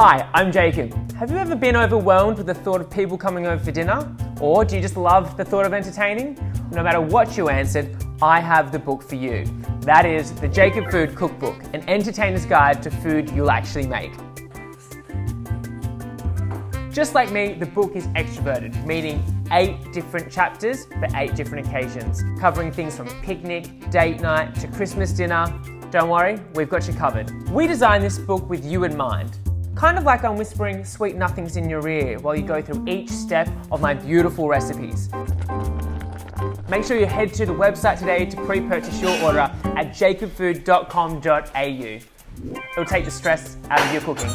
Hi, I'm Jacob. Have you ever been overwhelmed with the thought of people coming over for dinner? Or do you just love the thought of entertaining? No matter what you answered, I have the book for you. That is the Jacob Food Cookbook, an entertainer's guide to food you'll actually make. Just like me, the book is extroverted, meaning 8 different chapters for 8 different occasions, covering things from picnic, date night, to Christmas dinner. Don't worry, we've got you covered. We designed this book with you in mind. Kind of like I'm whispering sweet nothings in your ear while you go through each step of my beautiful recipes. Make sure you head to the website today to pre-purchase your order at jacobfood.com.au. It'll take the stress out of your cooking.